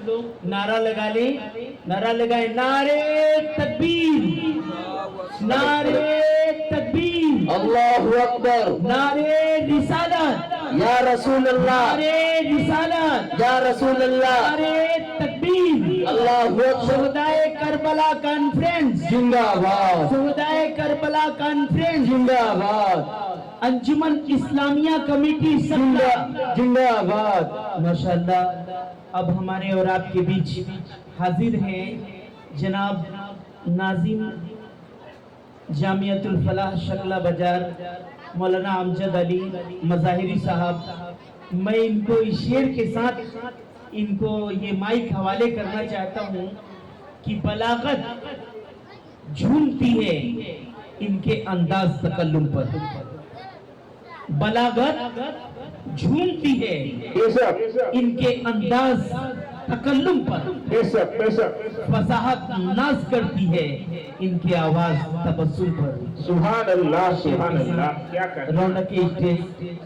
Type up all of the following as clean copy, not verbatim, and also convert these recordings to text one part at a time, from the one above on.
नारा लगा ले, नारा लगाए, नारे तकबीर, नारे तकबीर, अल्लाहु अकबर, नारे रिसालत, या रसूल अल्लाह, नारे रिसालत, या रसूल अल्लाह, नारे तकबीर। अल्लाहु अकबर, शुहदाए करबला कॉन्फ्रेंस जिंदाबाद, शुहदाए करबला कॉन्फ्रेंस, जिंदाबाद, अंजुमन इस्लामिया कमेटी सकला, जिंदाबाद। माशाअल्लाह। अब हमारे और आपके बीच हाजिर हैं जनाब नाजिम जामियातुल फलाह शकला बाजार मौलाना अमजद अली मज़ाहिरी साहब। मैं इनको इस शेर के साथ इनको ये माइक हवाले करना चाहता हूँ कि बलागत झूमती है इनके अंदाज तकल्लुम पर, बलागत झूमती है इनके अंदाज तकल्लुम पर, फसाहत नाज करती है इनकी आवाज तबस्सुम पर। सुभान अल्लाह, सुभान अल्लाह। क्या कहते हैं? रौनक स्टेज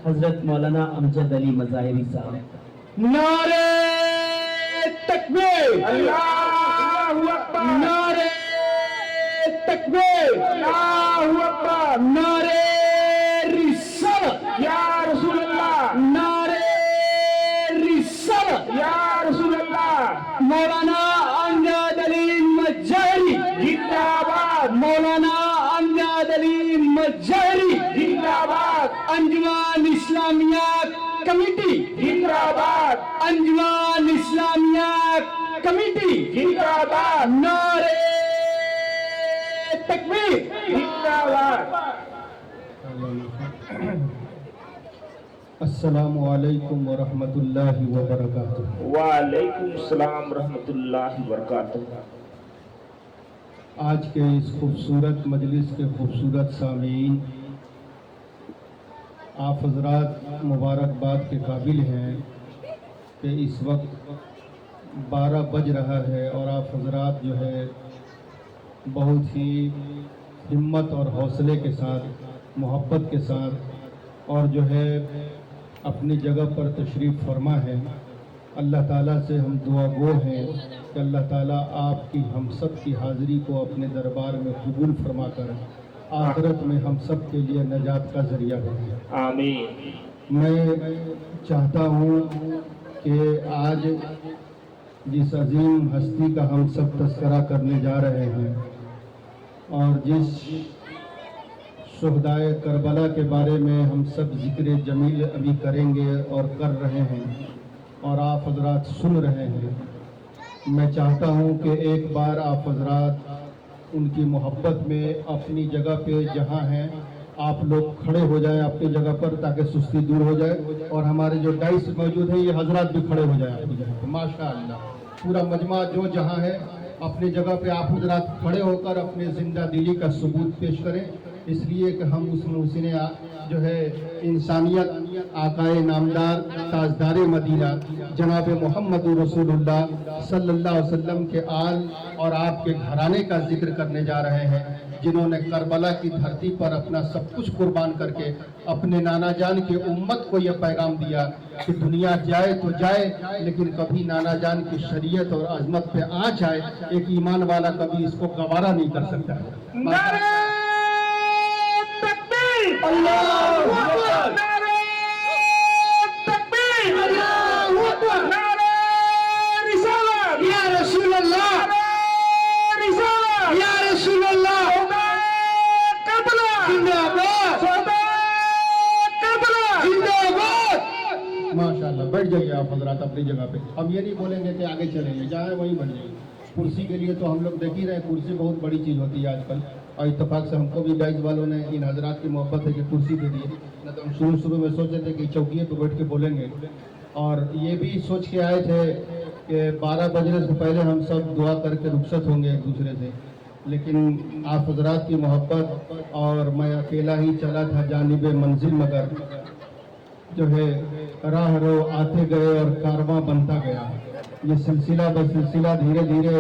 हजरत मौलाना अमजद अली मज़ाहिरी साहब। नारे तकबीर, अल्लाहु अकबर, नारे तकबीर, अल्लाहु अकबर, नारे रिसालत, या रसूल अल्लाह, नारे रिसालत, या रसूल अल्लाह। मौलाना अमजद अली मज़ाहिरी जिंदाबाद, मौलाना अमजद अली मज़ाहिरी जिंदाबाद, अंजुमन इस्लामिया कमेटी जिंदाबाद, अंजुमन इस्लामिया कमेटी जिंदाबाद, नारे तकबीर। जिंदाबाद। अस्सलामु अलैकुम व रहमतुल्लाहि व बरकातुहू। वालेकुम सलाम रहमतुल्लाहि व बरकातुहू। आज के इस खूबसूरत मजलिस के खूबसूरत सामीन, आप हजरात मुबारकबाद के काबिल हैं कि इस वक्त 12 बज रहा है और आप हजरात जो है बहुत ही हिम्मत और हौसले के साथ, मोहब्बत के साथ और जो है अपनी जगह पर तशरीफ़ फरमा है। अल्लाह ताला से हम दुआ गो हैं कि अल्लाह ताला आपकी हम सब की हाज़िरी को अपने दरबार में कबूल फरमा कर आखिरत में हम सब के लिए नजात का ज़रिया बने। आमीन। मैं चाहता हूँ कि आज जिस अजीम हस्ती का हम सब तस्करा करने जा रहे हैं और जिस शुहदाए करबला के बारे में हम सब ज़िक्र जमील अभी करेंगे और कर रहे हैं और आप हजरात सुन रहे हैं, मैं चाहता हूँ कि एक बार आप हजरात उनकी मोहब्बत में अपनी जगह पे जहाँ हैं आप लोग खड़े हो जाएं अपनी जगह पर, ताकि सुस्ती दूर हो जाए और हमारे जो डाइस मौजूद है ये हजरात भी खड़े हो जाएं अपनी जगह पर। माशाअल्लाह, पूरा मजमा जो जहाँ है अपनी जगह पे आप हजरात खड़े होकर अपने जिंदा दिली का सबूत पेश करें, इसलिए कि हम उस मुहसिन जो है इंसानियत आकाए नामदार ताजदार मदीना जनाब मोहम्मद रसूलुल्लाह सल्लल्लाहु अलैहि वसल्लम के आल और आपके घराने का जिक्र करने जा रहे हैं, जिन्होंने करबला की धरती पर अपना सब कुछ कुर्बान करके अपने नाना जान की उम्मत को यह पैगाम दिया कि दुनिया जाए तो जाए लेकिन कभी नाना जान की शरीयत और अजमत पे आ जाए, एक ईमान वाला कभी इसको गवारा नहीं कर सकता है। नारे तकबीर, अल्लाहु अकबर, नारे तकबीर, अल्लाहु अकबर, नारे रिसालत, या रसूल अल्लाह, नारे रिसालत, या रसूल अल्लाह, करबला, जिंदाबाद, करबला, जिंदाबाद। माशाल्लाह, बैठ जाइए आप हजरात अपनी जगह पे। हम ये नहीं बोलेंगे कि आगे चलेंगे, जहाँ है वहीं बैठ जाइए। कुर्सी के लिए तो हम लोग देख ही रहे हैं, कुर्सी बहुत बड़ी चीज़ होती है आजकल और इत्तेफाक से हमको भी डाइस वालों ने इन हजरात की मोहब्बत है कि कुर्सी दे दी। न तो हम शुरू में सोचे थे कि चौकीए पे बैठ के बोलेंगे और ये भी सोच के आए थे कि 12 बजने से पहले हम सब दुआ करके रुखसत होंगे एक दूसरे से, लेकिन आप हजरात की मोहब्बत और मैं अकेला ही चला था जानिब मंजिल, मगर जो है राह रो आते गए और कारवां बनता गया। ये सिलसिला ब सिलसिला धीरे धीरे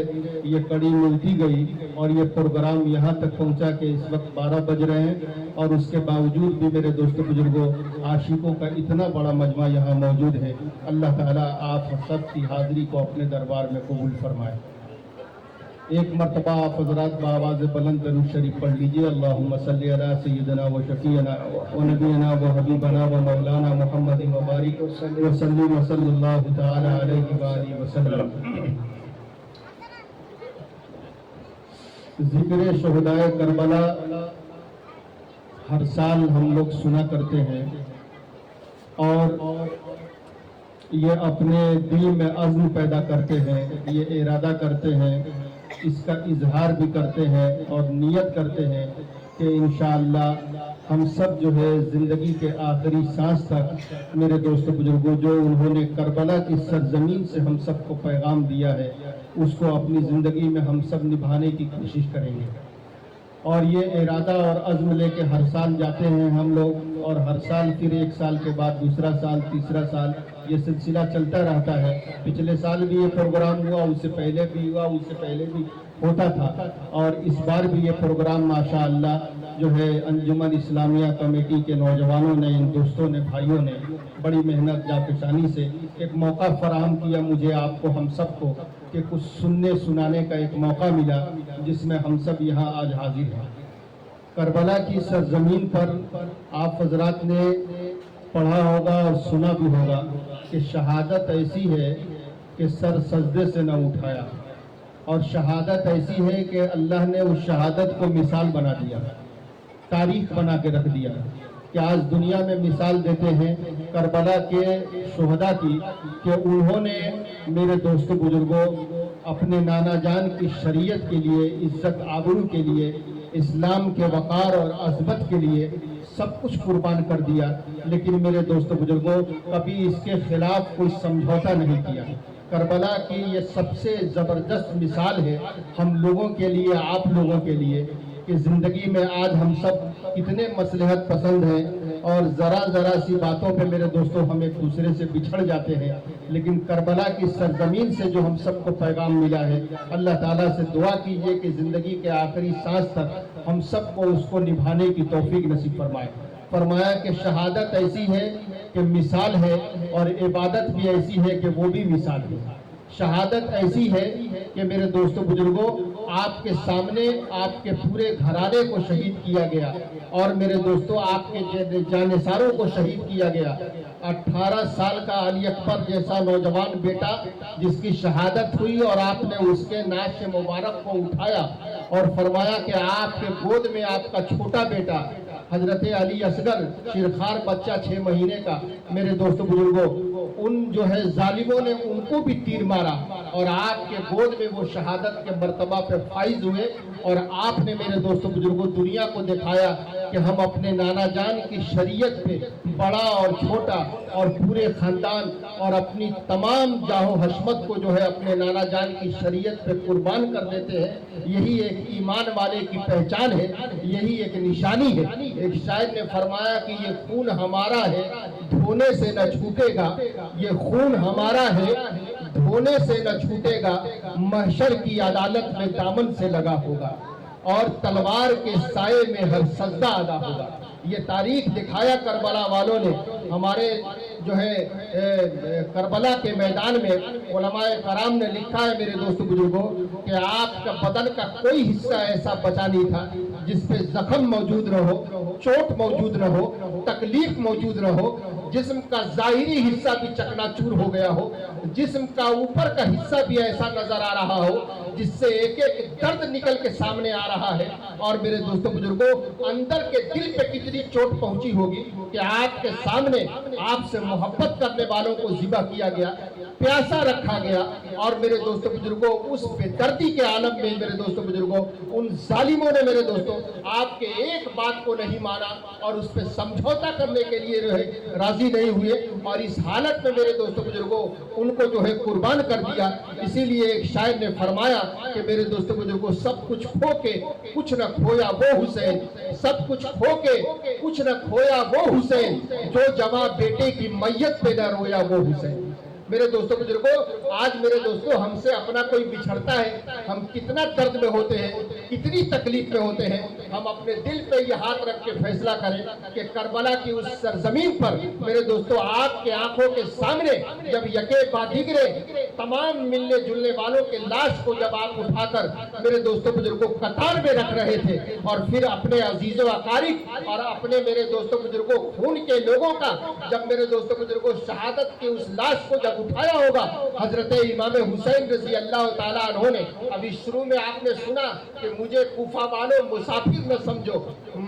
ये कड़ी मिलती गई और ये प्रोग्राम यहाँ तक पहुँचा कि इस वक्त 12 बज रहे हैं और उसके बावजूद भी मेरे दोस्तों बुजुर्गों आशिकों का इतना बड़ा मजमा यहाँ मौजूद है। अल्लाह ताला आप सब की हाज़िरी को अपने दरबार में कबूल फरमाए। एक मरतबा आप हज़रात बावाज़ बुलंद दरूद शरीफ पढ़ लीजिए। अल्लाहुम्मा सल्ली अला सय्यिदना व शफ़ीअना व नबीना व हबीबना व मौलाना मुहम्मद व बारिक व सल्लिम व सल्लल्लाहु तआला अलैहि व आलिहि व सल्लम। ज़िक्र शुहदाए करबला हर साल हम लोग सुना करते हैं और ये अपने दिल में अज़्म पैदा करते हैं, ये इरादा करते हैं, इसका इजहार भी करते हैं और नियत करते हैं कि इंशाअल्लाह हम सब जो है ज़िंदगी के आखिरी सांस तक मेरे दोस्तों बुजुर्गों जो उन्होंने करबला की सरजमीन से हम सबको पैगाम दिया है उसको अपनी ज़िंदगी में हम सब निभाने की कोशिश करेंगे। और ये इरादा और अज़्म लेके हर साल जाते हैं हम लोग और हर साल फिर एक साल के बाद दूसरा साल तीसरा साल ये सिलसिला चलता रहता है। पिछले साल भी ये प्रोग्राम हुआ, उससे पहले भी हुआ, उससे पहले भी होता था और इस बार भी ये प्रोग्राम माशाअल्लाह जो है अंजुमन इस्लामिया कमेटी के नौजवानों ने, इन दोस्तों ने, भाइयों ने बड़ी मेहनत जापेशानी से एक मौका फराहम किया मुझे, आपको, हम सबको कि कुछ सुनने सुनाने का एक मौका मिला जिसमें हम सब यहाँ आज हाजिर हैं। करबला की सरजमीन पर आप हजरात ने पढ़ा होगा और सुना भी होगा कि शहादत ऐसी है कि सर सजदे से न उठाया और शहादत ऐसी है कि अल्लाह ने उस शहादत को मिसाल बना दिया, तारीख बना के रख दिया कि आज दुनिया में मिसाल देते हैं करबला के शुहदा की कि उन्होंने मेरे दोस्तों बुजुर्गों अपने नाना जान की शरीयत के लिए, इज्जत आबरू के लिए, इस्लाम के वक़ार और अज़मत के लिए सब कुछ कुर्बान कर दिया, लेकिन मेरे दोस्तों बुजुर्गों कभी इसके खिलाफ कोई समझौता नहीं किया। करबला की ये सबसे ज़बरदस्त मिसाल है हम लोगों के लिए, आप लोगों के लिए कि ज़िंदगी में आज हम सब कितने मसलहत पसंद हैं और ज़रा सी बातों पे मेरे दोस्तों हम एक दूसरे से बिछड़ जाते हैं, लेकिन करबला की सरजमीन से जो हम सबको पैगाम मिला है अल्लाह ताला से दुआ कीजिए कि ज़िंदगी के आखिरी सांस तक हम सबको उसको निभाने की तौफीक नसीब फरमाए। फरमाया कि शहादत ऐसी है कि मिसाल है और इबादत भी ऐसी है कि वो भी मिसाल है। शहादत ऐसी है कि मेरे दोस्तों बुजुर्गों आपके सामने आपके पूरे घराने को शहीद किया गया और मेरे दोस्तों आपके जानिसारों को शहीद किया गया। 18 साल का अली अकबर जैसा नौजवान बेटा जिसकी शहादत हुई और आपने उसके नाश मुबारक को उठाया और फरमाया कि आपके गोद में आपका छोटा बेटा हजरत अली असगर शिरखार बच्चा 6 महीने का, मेरे दोस्तों बुजुर्गों उन जो है जालिमों ने उनको भी तीर मारा और आपके गोद में वो शहादत के मर्तबा पे फाइज हुए और आपने मेरे दोस्तों बुजुर्गों दुनिया को दिखाया कि हम अपने नाना जान की शरीयत पे बड़ा और छोटा और पूरे खानदान और अपनी तमाम जाहो हशमत को जो है अपने नाना जान की शरीयत पे कुर्बान कर देते हैं। यही एक ईमान वाले की पहचान है, यही एक निशानी है। एक शायर ने फरमाया कि ये खून हमारा है धोने से न छूटेगा, ये खून हमारा है धोने से न छूटेगा, महशर की अदालत में दामन से लगा होगा और तलवार के साये में हर सजदा अदा होगा। ये तारीख दिखाया करबला वालों ने। हमारे जो है करबला के मैदान में उलमाए कराम ने लिखा है मेरे दोस्तों बुजुर्गों कि आपका बदन का कोई हिस्सा ऐसा बचा नहीं था जिस पे जख्म मौजूद न हो, चोट मौजूद न हो, तकलीफ मौजूद न हो, जिस्म का ज़ाहिरी हिस्सा भी चकनाचूर हो गया हो, जिस्म का ऊपर का हिस्सा भी ऐसा नजर आ रहा हो जिससे एक एक दर्द निकल के सामने आ रहा है। और मेरे दोस्तों बुजुर्गों अंदर के दिल पे कितनी चोट पहुंची होगी कि आपके सामने आपसे मोहब्बत करने वालों को ज़िबा किया गया, प्यासा रखा गया और मेरे दोस्तों बुजुर्गों उस बेदर्दी के आलम में मेरे दोस्तों बुजुर्गों उन जालिमों ने मेरे दोस्तों आपके एक बात को नहीं माना और उस पर समझौता करने के लिए जो है राजी नहीं हुए और इस हालत में मेरे दोस्तों बुजुर्गों उनको जो है कुर्बान कर दिया। इसीलिए एक शायर ने फरमाया कि मेरे दोस्तों बुजुर्गों सब कुछ खो के कुछ न खोया वो हुसैन, सब कुछ खो के कुछ न खोया वो हुसैन, जो जवां बेटे की मैयत पे न रोया वो हुसैन। میرے دوستوں بزرگوں، آج میرے دوستوں हमसे अपना कोई बिछड़ता है, हम कितना दर्द में होते हैं, कितनी तकलीफ में होते हैं. हम अपने दिल पे ये हाथ रख के फैसला करें कि करबला की उस सरजमीन पर मेरे दोस्तों आपके आंखों के सामने जब यके बादिगरे तमाम मिलने जुलने वालों के लाश को जब आप उठाकर मेरे दोस्तों बुजुर्गों कतार में रख रहे थे और फिर अपने अजीजों अकारिब और अपने मेरे दोस्तों बुजुर्गों खून के लोगों का जब मेरे दोस्तों बुजुर्गों शहादत की उस लाश को जब उठाया होगा हजरत इमाम हुसैन रजी अल्लाह ताला अन्हो ने, अभी शुरू में आपने सुना कि मुझे कूफा वालों मुसाफिर न समझो,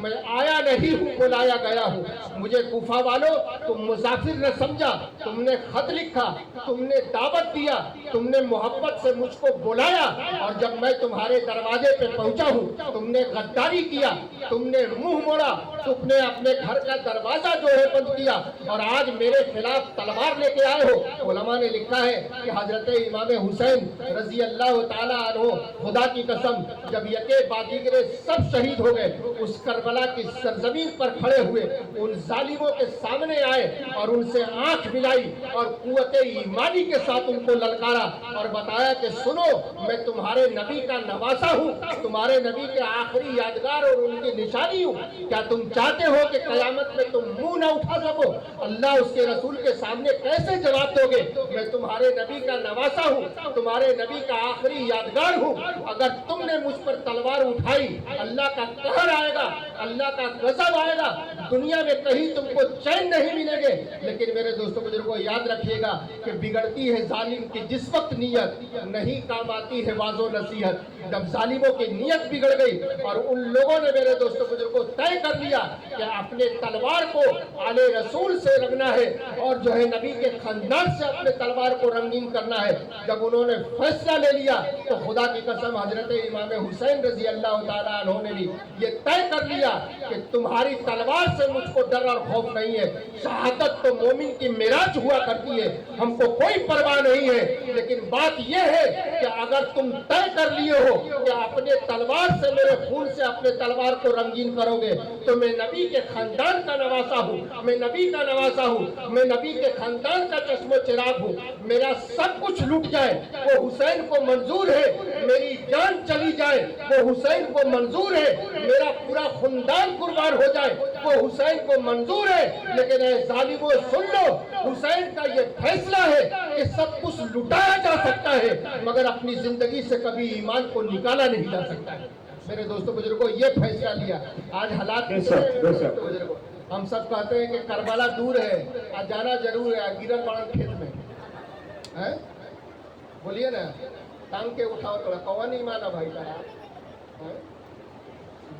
मैं आया नहीं हूँ बुलाया गया हूँ. मुझे कूफा वालों तुम मुसाफिर न समझा, तुमने खत लिखा, तुमने दावत दिया, तुमने मोहब्बत से मुझको बुलाया और जब मैं तुम्हारे दरवाजे पे पहुंचा हूँ तुमने गद्दारी किया, तुमने मुंह मोड़ा, तुमने अपने घर का दरवाजा जो है बंद किया और आज मेरे खिलाफ तलवार लेके आए हो. उलमा ने लिखा है कि हजरत इमाम हुसैन रजी अल्लाह ताला अन्हो, खुदा की कसम जब यके बादिगरे सब शहीद हो गए उस करबला की सरजमीन पर खड़े हुए उन जालिमों के सामने आए और उनसे आंख मिलाई और कुव्वते ईमानी के साथ उनको ललकारा और बताया कि सुनो मैं तुम्हारे नबी का नवासा हूँ, तुम्हारे नबी के आखिरी यादगार और उनकी निशानी हूँ. क्या तुम चाहते हो कि कयामत में तुम मुंह न उठा सको? अल्लाह उसके रसूल के सामने कैसे जवाब दोगे? मैं तुम्हारे नबी का नवासा हूँ, तुम्हारे नबी का आखिरी यादगार हूँ. अगर तुमने मुझ पर तलवार उठाई अल्लाह का कहर आएगा, अल्लाह का गजब आएगा, दुनिया में कहीं तुमको चैन नहीं मिलेंगे. लेकिन मेरे दोस्तों बुजुर्गों याद रखिएगा कि बिगड़ती है जालिम की जिस वक्त नीयत, नहीं काम आती है वाजो नसीहत. जब जालिमों की नीयत बिगड़ गई और उन लोगों ने मेरे दोस्तों बुजुर्गों तय कर लिया कि अपने तलवार को आले रसूल से रंगना है और जो है नबी के खानदान से अपने तलवार को रंगीन करना है, जब उन्होंने फैसला ले लिया तो खुदा की कसम हजरत इमाम हुसैन रजी अल्लाह ताला अन्हो ने भी ये तय कर लिया कि तुम्हारी तलवार से मुझको डर और खौफ नहीं है. शहादत तो मोमिन की मिराज हुआ करती है, हमको कोई परवाह नहीं है. लेकिन बात यह है कि अगर तुम तय कर लिए हो कि अपने तलवार से मेरे खून से अपने तलवार को रंगीन करोगे तो मैं नबी के खानदान का नवासा हूँ, मैं नबी का नवासा हूँ, मैं नबी के खानदान का चश्मो चिराग हूँ. मेरा सब कुछ लूट जाए वो हुसैन को मंजूर है, मेरी जान चली जाए वो हुसैन को मंजूर है, मेरा पूरा खानदान कुर्बान हो जाए वो हुसैन को मंजूर है. लेकिन ऐ जालिमों सुन लो, हुसैन का ये फैसला है कि सब कुछ लुटाया जा सकता है मगर अपनी जिंदगी से कभी ईमान को निकाला नहीं जा सकता है. मेरे दोस्तों बुजुर्गों ये फैसला लिया. आज हालात दोस्तों बुजुर्गों हम सब कहते हैं कि करबला दूर है, आज जाना जरूर है, गिरन बाड़न खेत में है, बोलिए ना, टांग के उठाओ थोड़ा, कौन नहीं माना भाई का है?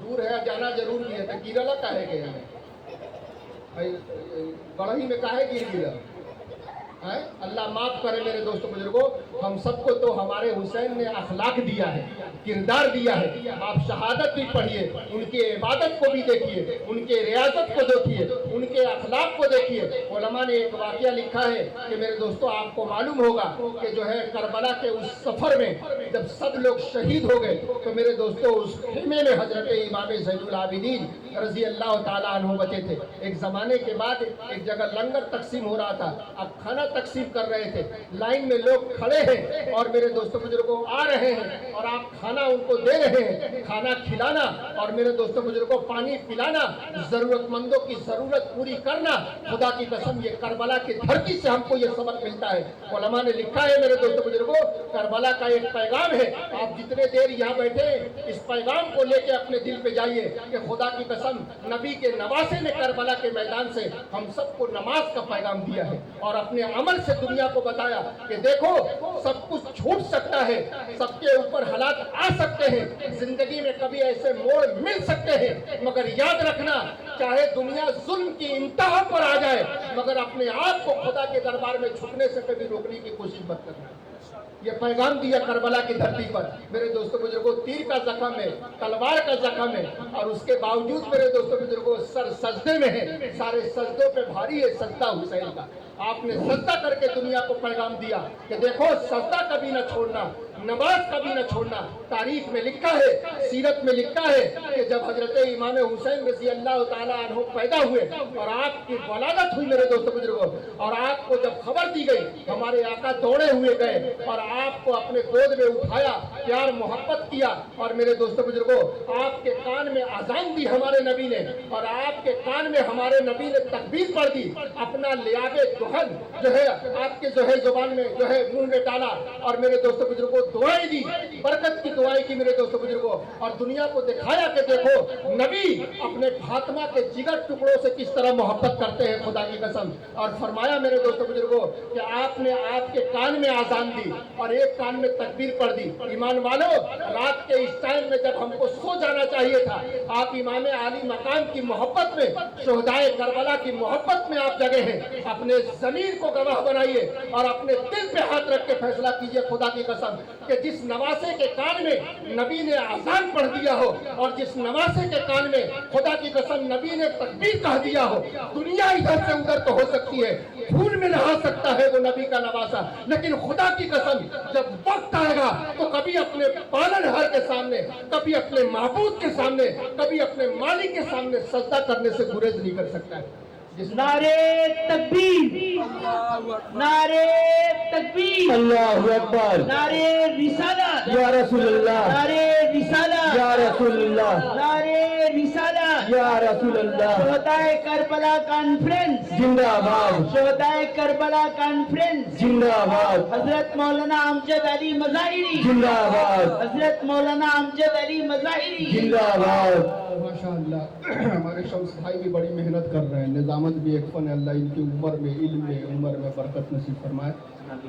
दूर है, जाना जरूर भी है. तो गिरला काहे गए भाई, गढ़ही में काहे गिरा है? अल्लाह माफ करे मेरे दोस्तों बुजुर्गों, हम सबको तो हमारे हुसैन ने अखलाक दिया है, किरदार दिया है. आप शहादत भी पढ़िए, उनके इबादत को भी देखिए, उनके रियाजत को देखिए, उनके अखलाक को देखिए. उलमा ने एक वाकया लिखा है कि मेरे दोस्तों आपको मालूम होगा कि जो है करबला के उस सफर में जब सब लोग शहीद हो गए तो मेरे दोस्तों उस खेमे में हजरत इमाम ज़ैनुल आबिदीन रजी अल्लाह ताला अन्हु बचे थे. एक जमाने के बाद एक जगह लंगर तकसीम हो रहा था, अब खाना तकसीम कर रहे थे, लाइन में लोग खड़े हैं और मेरे दोस्तों बुजुर्गों आ रहे हैं और आप खाना उनको दे रहे हैं. खाना खिलाना और मेरे दोस्तों बुजुर्गों पानी पिलाना, जरूरतमंदों की जरूरत पूरी करना, खुदा की कसम ये करबला की धरती से हमको ये सबक मिलता है. उलमा ने लिखा है मेरे दोस्तों बुजुर्गों, करबला का एक पैगाम है. आप जितने देर यहाँ बैठे इस पैगाम को लेके अपने दिल पे जाइए कि खुदा की कसम नबी के नवासे ने करबला के मैदान से हम सबको नमाज का पैगाम दिया है और अपने अमल से दुनिया को बताया कि देखो सब कुछ छूट सकता है, सबके ऊपर हालात आ सकते हैं, जिंदगी में कभी ऐसे मोड़ मिल सकते हैं, मगर याद रखना चाहे दुनिया जुल्म की इंतहा पर आ जाए मगर अपने आप को खुदा के दरबार में झुकने से कभी रोकने की कोशिश मत करना. ये पैगाम दिया करबला की धरती पर. मेरे दोस्तों बुजुर्गों तीर का जख्म है, तलवार का जख्म है और उसके बावजूद मेरे दोस्तों बुजुर्गों सर सजदे में है, सारे सजदों पे भारी है सजदा हुसैन का. आपने सजदा करके दुनिया को पैगाम दिया कि देखो सजदा कभी न छोड़ना, नमाज का भी न छोड़ना। तारीख में लिखा है, सीरत में लिखा है कि जब हजरत इमाम हुसैन रज़ी अल्लाह ताला अन्हु पैदा हुए और आपकी वलादत हुई मेरे दोस्तों बुजुर्गों, और आपको जब खबर दी गई हमारे आका दौड़े हुए गए और आपको अपने गोद में उठाया, प्यार मोहब्बत किया, और मेरे दोस्तों बुजुर्गों आपके कान में अजान दी हमारे नबी ने, और आपके कान में हमारे नबी ने तकबीर पढ़ दी, अपना लियाबे दुहन जो है आपके जो है जुबान में जो है मुंह में डाला, और मेरे दोस्तों बुजुर्गों दुआएं दी, बरकत की दुआएं की मेरे दोस्तों बुजुर्गों, और दुनिया को दिखाया कि देखो नबी अपने फातिमा के जिगर टुकड़ों से किस तरह मोहब्बत करते हैं, खुदा की कसम। और फरमाया मेरे दोस्तों बुजुर्गों कि आपने आपके कान में आजान दी और एक कान में तकबीर पढ़ दी। ईमान वालों, रात के इस टाइम में जब हमको सो जाना चाहिए था, आप इमाम आली मकाम की मोहब्बत में, शोहदाए करबला की मोहब्बत में आप जगह हैं। अपने ज़मीर को गवाह बनाइए और अपने दिल पे हाथ रख के फैसला कीजिए खुदा की कसम कि जिस नवासे के कान में नबी ने आजान पढ़ दिया हो और जिस नवासे के कान में खुदा की कसम नबी ने तकबीर कह दिया हो, दुनिया इधर से उधर तो हो सकती है, खून में नहा सकता है वो नबी का नवासा, लेकिन खुदा की कसम जब वक्त आएगा तो कभी अपने पालनहार के सामने, कभी अपने महबूब के सामने, कभी अपने मालिक के सामने सजदा करने से गुरेज नहीं कर सकता है। नारे तकबीर, नारे तकबीर, अल्लाहु अकबर, नारे रिसालत, या रसूलुल्लाह, नारे रिसालत, या रसूलुल्लाह, नारे रिसालत, या रसूलुल्लाह, शोहदाए करबला कॉन्फ्रेंस जिंदाबाद, शोहदाए करबला कॉन्फ्रेंस जिंदाबाद, हजरत मौलाना अमजद अली मज़ाहिरी जिंदाबाद, हजरत मौलाना अमजद अली मज़ाहिरी जिंदाबाद। माशाअल्लाह हमारे शम्स भाई भी बड़ी मेहनत कर रहे हैं, निज़ामत भी एक फ़न है, अल्लाह इनकी उम्र में, इल्म में, उम्र में बरकत नसीब फरमाए।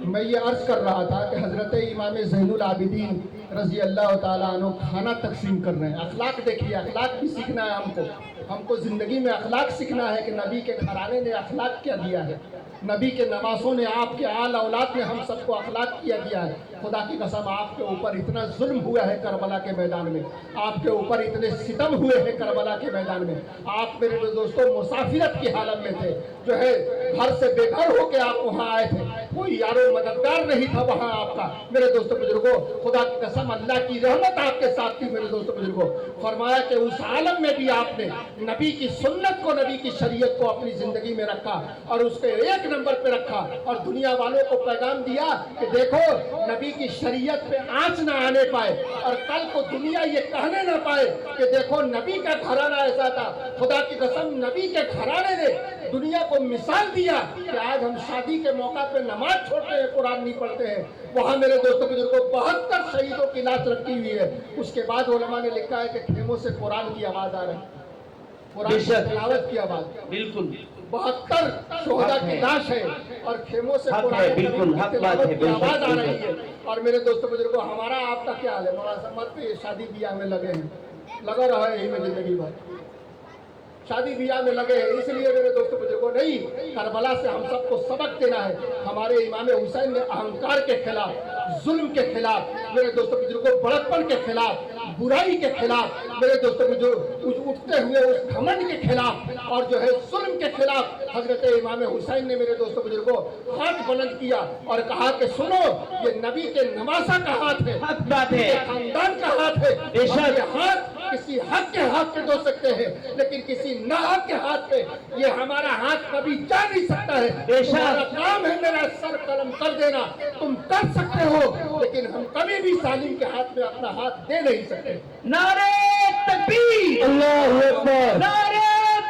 मैं ये अर्ज़ कर रहा था कि हज़रत इमाम ज़ैनुल आबिदीन रज़ी अल्लाह ताला अन्हु खाना तकसीम कर रहे हैं। अखलाक देखिए, अखलाक भी सीखना है हमको ज़िंदगी में अखलाक सीखना है कि नबी के घराने ने अखलाक क्या दिया है, नबी के नवासों ने, आपके आल औलाद ने हम सबको अखलाक किया दिया है। खुदा की कसम आपके ऊपर इतना जुल्म हुआ है करबला के मैदान में, आपके ऊपर इतने सितम हुए हैं करबला के मैदान में, आप मेरे दोस्तों मुसाफिरत की हालत में थे, जो है घर से बेघर होके आप वहाँ आए थे, कोई यारो मददगार नहीं था वहाँ आपका। मेरे दोस्तों बुजुर्गों, खुदा की कसम अल्लाह की रहमत आपके साथ थी। मेरे दोस्तों बुजुर्गों, फरमाया कि उस आलम में भी आपने नबी की सुन्नत को, नबी की शरीयत को अपनी जिंदगी में रखा और उसके एक नंबर पे रखा, और दुनिया वालों को पैगाम दिया कि देखो नबी की शरीयत पे आंच ना आने पाए, और कल को दुनिया ये कहने ना पाए कि देखो नबी का घराना ऐसा था। खुदा की कसम नबी के घराने ने दुनिया को मिसाल दिया कि आज हम शादी के मौका पे नमाज छोड़ते हैं, कुरान नहीं पढ़ते हैं। वहाँ मेरे दोस्तों बुजुर्गों 72 शहीदों की लाश रखी हुई है। उसके बाद उलमा ने लिखा है कि खेमों से कुरान की आवाज आ रही है, कुरान की तिलावत की आवाज। बिल्कुल 72 शोहदा की लाश है और खेमों से हक कुरान है, बिल्कुल हक बात है, की आवाज आ बिल्कुल। रही है। और मेरे दोस्तों बुजुर्गों, हमारा आपका क्या हाल है? मौलाना साहब पे शादी ब्याह में लगे हैं, लगा रहा है यही में जिंदगी भर शादी ब्याह में लगे हैं। इसलिए मेरे दोस्तों बुजुर्गों, नहीं, करबला से हम सबको सबक देना है। हमारे इमाम हुसैन ने अहंकार के खिलाफ, जुल्म के खिलाफ, मेरे दोस्तों बुजुर्गों बड़प्पन के खिलाफ, बुराई के खिलाफ, मेरे दोस्तों बुजुर्ग उठते हुए उस घमंड के खिलाफ और जो है जुल्म के खिलाफ हजरत इमाम हुसैन ने मेरे दोस्तों बुजुर्गों हाथ बुलंद किया और कहा कि सुनो, ये नबी के नवासा का हाथ है, हक बात है, खानदान का हाथ है। और ये हाथ किसी हक के हाथ पे धो सकते हैं, लेकिन किसी नाहक के हाथ पे ये हमारा हाथ कभी जा नहीं सकता है। तुम्हारा काम है मेरा सर कलम कर देना, तुम कर सकते हो, लेकिन हम कभी भी सालिम के हाथ में अपना हाथ दे नहीं सकते। नारे तकबीर, अल्लाहु अकबर, नारे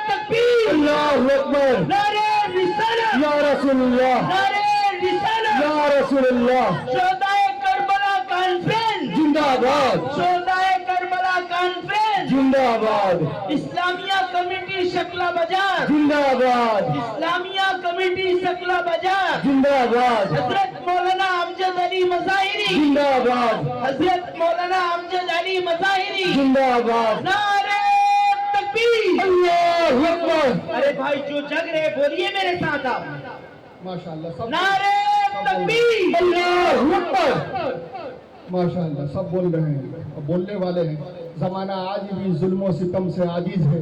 तकबीर, अल्लाहु अकबर, नारे रिसालत, या रसूलुल्लाह, नारे रिसालत, या रसूलुल्लाह, शोहदाए करबला कॉन्फ्रेंस जिंदाबाद, शोहदाए करबला कॉन्फ्रेंस जिंदाबाद, इस्लामिया कमेटी शकला बाजार, जिंदाबाद, इस्लामिया कमेटी शकला बाजार, जिंदाबाद, हजरत मौलाना अमजद अली मज़ाहिरी, जिंदाबाद, हजरत मौलाना अमजद अली मज़ाहिरी, जिंदाबाद, नारे तकबीर, अल्लाहु अकबर। अरे भाई जो जग रहे बोलिए मेरे साथ आप, माशाअल्लाह सब नारे तकबीर, अल्लाहु अकबर। माशाअल्लाह सब बोल रहे हैं और बोलने वाले हैं। ज़माना आज भी जुल्म सितम से आजीज है,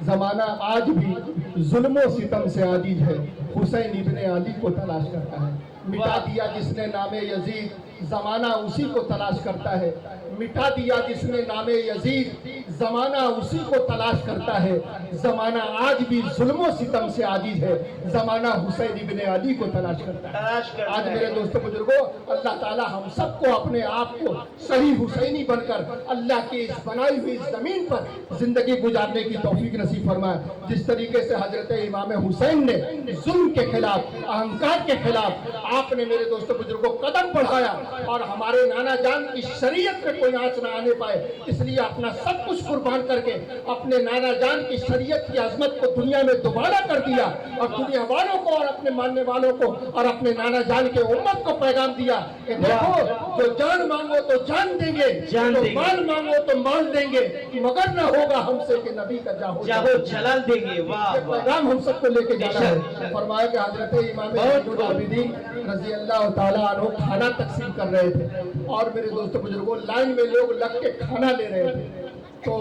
ज़माना आज भी जुल्म सितम से आजीज है। हुसैन इब्ने अली को तलाश करता है, मिटा दिया जिसने नामे यजीद, जमाना उसी को तलाश करता है। मिटा दिया जिसने नामे यजीद, जमाना उसी को तलाश करता है। जमाना आज भी जुल्म सितम से आजिज है, जमाना हुसैन इब्ने अली को तलाश करता है। आज मेरे दोस्तों बुजुर्गों, अल्लाह ताला हम सबको अपने आप को सही हुसैनी बनकर अल्लाह की इस बनाई हुई जमीन पर जिंदगी गुजारने की तौफीक नसीब फरमाए। जिस तरीके से हजरत इमाम हुसैन ने जुल्म के खिलाफ, अहंकार के खिलाफ आपने मेरे दोस्तों बुजुर्गों कदम बढ़ाया और हमारे नाना जान की शरीयत में कोई आंच ना आने पाए, इसलिए अपना सब कुछ कुर्बान करके अपने नाना जान की शरीयत की अजमत को दुनिया में दोबारा कर दिया और दुनिया वालों को और अपने मानने वालों को और अपने नाना जान के उम्मत को पैगाम दिया कि देखो, जो जान मांगो तो जान देंगे, जो माल मांगो तो माल देंगे, मगर न होगा हमसे कि नबी का जाहो जलाल देंगे। वाह वाह, पैगाम हम सबको लेके जाना है। फरमाया कि हजरत इमाम ज़ैनुल आबिदीन रज़ी अल्लाह ताला अन्हु खाना तकसीम कर रहे थे और मेरे दोस्तों बुजुर्गों लाइन में लोग लग के खाना ले रहे थे। तो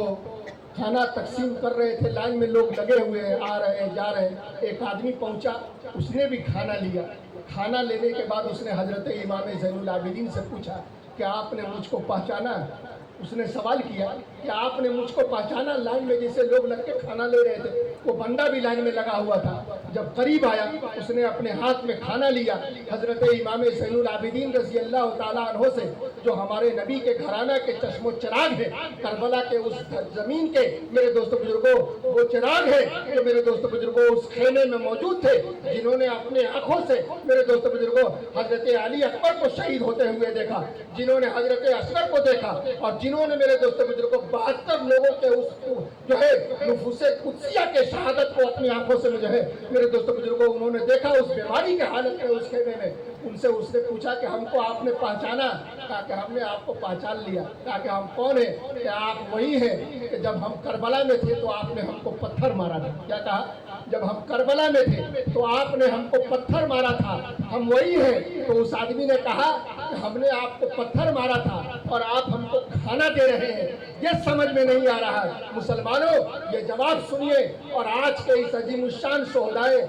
खाना तकसीम कर रहे थे, लाइन में लोग लगे हुए हैं, आ रहे हैं जा रहे हैं। एक आदमी पहुंचा, उसने भी खाना लिया। खाना लेने के बाद उसने हजरत इमाम ज़ैनुल आबिदीन से पूछा कि आपने मुझको पहचाना? उसने सवाल किया कि आपने मुझको पहचाना? लाइन में जैसे लोग लग के खाना ले रहे थे, वो बंदा भी लाइन में लगा हुआ था। जब करीब आया, उसने अपने हाथ में खाना लिया। हजरत इमाम ज़ैनुल आबिदीन रज़ी अल्लाह ताला अन्हो से, जो हमारे नबी के घराना के चश्मो चिराग है, करबला के उस जमीन के मेरे दोस्तों बुजुर्गों, वो चिराग है जो मेरे दोस्तों बुजुर्गों उस खेमे में मौजूद थे, जिन्होंने अपने आंखों से मेरे दोस्तों बुजुर्गों हजरत अली अकबर को शहीद होते हुए देखा, जिन्होंने हजरत असगर को देखा और जिन्होंने मेरे दोस्तों बुजुर्गों 72 लोगों के उस जो है नुफूसे कुदसिया के शहादत को अपनी आंखों से जो है मेरे दोस्तों बुजुर्गों उन्होंने देखा उस बीमारी के हालत में उस खेमे में। उनसे उसने पूछा कि हमको आपने पहचाना? कहा कि हमने आपको पहचान लिया। कहा कि हम कौन है? कि आप वही हैं कि जब हम करबला में थे तो आपने हमको पत्थर मारा था। क्या कहा? जब हम करबला में थे तो आपने हमको पत्थर मारा था, हम वही हैं। तो उस आदमी ने कहा कि हमने आपको पत्थर मारा था और आप हमको खाना दे रहे हैं, ये समझ में नहीं आ रहा है। मुसलमानों, ये जवाब सुनिए और आज के इस अजीमुशान शोहदाए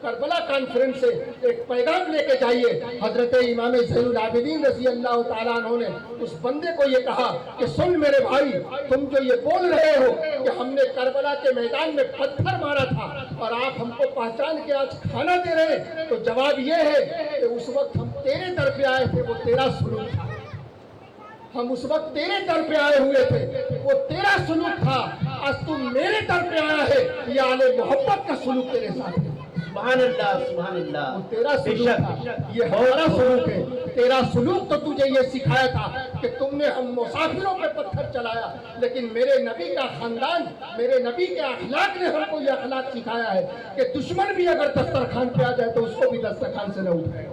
करबला कॉन्फ्रेंस से एक पैगाम लेके जाइए। हजरत इमाम ज़ैनुल आबिदीन रज़ी अल्लाह ताला अन्हु ने उस बंदे को ये कहा कि सुन मेरे भाई, तुम जो ये बोल रहे हो कि हमने करबला के मैदान में पत्थर मारा था और आप हमको पहचान के आज खाना दे रहे हैं, तो जवाब ये है कि उस वक्त हम तेरे दर पे आए थे, वो तेरा सुलूक था। हम उस वक्त तेरे दर पे आए हुए थे, वो तेरा सुलूक था। आज तू मेरे दर पे आया है, ये आले मोहब्बत का सुलूक तेरे साथ है। सुभान अल्लाह, सुभान अल्लाह। वो तेरा सुलूक था, ये हमारा सुलूक है। तेरा सुलूक तो तुझे ये सिखाया था कि तुमने हम मुसाफिरों पे पत्थर चलाया, लेकिन मेरे नबी का खानदान, मेरे नबी के अखलाक ने हमको ये अखलाक सिखाया है कि दुश्मन भी अगर दस्तरखान पे आ जाए तो उसको भी दस्तरखान से न उठाए।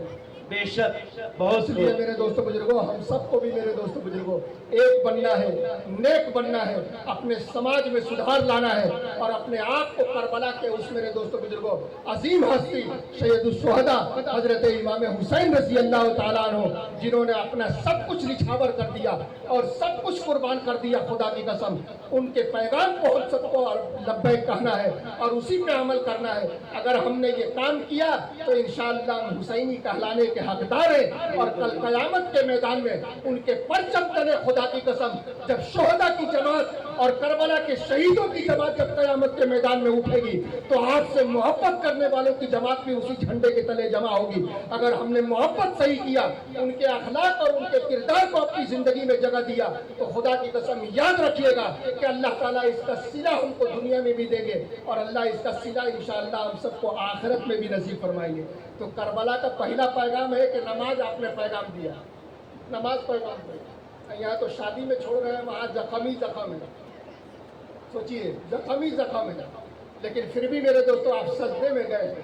बेशक, बहुत इसलिए मेरे दोस्तों बुजुर्गों, हम सबको भी मेरे दोस्तों बुजुर्गों एक बनना है, नेक बनना है, अपने समाज में सुधार लाना है और अपने आप को करबला के उस मेरे दोस्तों बुजुर्गों अजीम हस्ती सैयदुस्शुहदा हजरत इमाम हुसैन रज़ी अल्लाह ताला अन्हु, जिन्होंने अपना सब कुछ निछावर कर दिया और सब कुछ कुर्बान कर दिया, खुदा की कसम, उनके पैगाम को हम सबको लब्बैक कहना है और उसी पे अमल करना है। अगर हमने ये काम किया तो इंशाअल्लाह हम हुसैनी कहलाने के हकदार हैं और कल कयामत के मैदान में उनके परचम तले, खुदा की कसम, जब शोहदा की जमात और करबला के शहीदों की जमात जब कयामत के मैदान में उठेगी तो आपसे मोहब्बत करने वालों की जमात भी उसी झंडे के तले जमा होगी। अगर हमने मोहब्बत सही किया, उनके अखलाक और उनके किरदार को अपनी जिंदगी में जगह दिया, तो खुदा की कसम याद रखिएगा कि अल्लाह ताला इसका सिला हमको दुनिया में भी देंगे और अल्लाह इसका सिला इंशाअल्लाह हम सबको आखिरत में भी नसीब फरमाएंगे। तो करबला का पहला पैगाम है कि नमाज आपने पैगाम दिया, नमाज पैगाम दिया। यहाँ तो शादी में छोड़ रहे हैं, वहाँ जख्म ही जख्म है। सोचिए, जख्म ही जख्म है, लेकिन फिर भी मेरे दोस्तों आप सजदे में गए,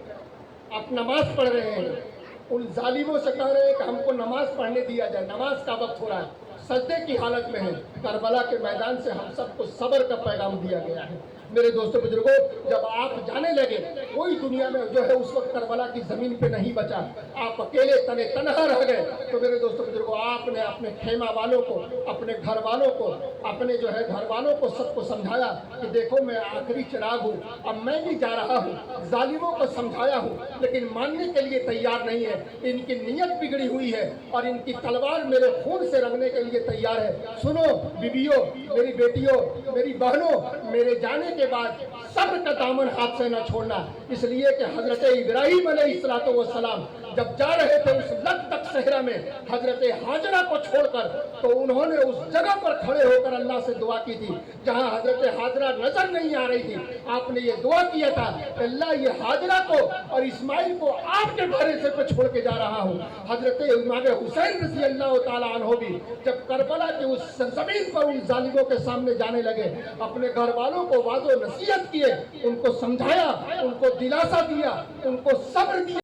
आप नमाज पढ़ रहे हैं, उन जालिमों से कह रहे हैं कि हमको नमाज पढ़ने दिया जाए, नमाज का वक्त हो रहा है, सजदे की हालत में है। करबला के मैदान से हम सबको सब्र का पैगाम दिया गया है। मेरे दोस्तों बुजुर्गों, जब आप जाने लगे कोई दुनिया में जो है उस वक्त करबला की जमीन पे नहीं बचा, आप अकेले तने तनहा रह गए, तो मेरे दोस्तों बुजुर्गों आपने अपने खेमा वालों को, अपने घर वालों को, अपने जो है घर वालों को सबको समझाया कि देखो मैं आखिरी चिराग हूँ, अब मैं भी जा रहा हूँ। जालिमों को समझाया हूँ लेकिन मानने के लिए तैयार नहीं है, इनकी नीयत बिगड़ी हुई है और इनकी तलवार मेरे खून से रंगने के लिए तैयार है। सुनो बीबियों, मेरी बेटियों, मेरी बहनों, मेरे जाने के बाद सब्र का दामन हाथ से न छोड़ना, इसलिए कि हजरत इब्राहीम अलैहिस्सलाम जब जा रहे थे उस लद्दख सहरा में हजरत हाजरा को छोड़कर, तो उन्होंने उस जगह पर खड़े होकर अल्लाह से दुआ की थी जहां हजरत हाजरा नजर नहीं आ रही थी। आपने ये दुआ किया था, अल्लाह ये हाजरा को और इस्माइल को आपके भरोसे पे छोड़ के जा रहा हूँ। हजरत इमाम हुसैन रज़ी अल्लाह ताला अन्हु भी जब करबला की उस जमीन पर उन जालिमों के सामने जाने लगे, अपने घर वालों को वाजो नसीहत किए, उनको समझाया, उनको दिलासा दिया, उनको सब्र दिया।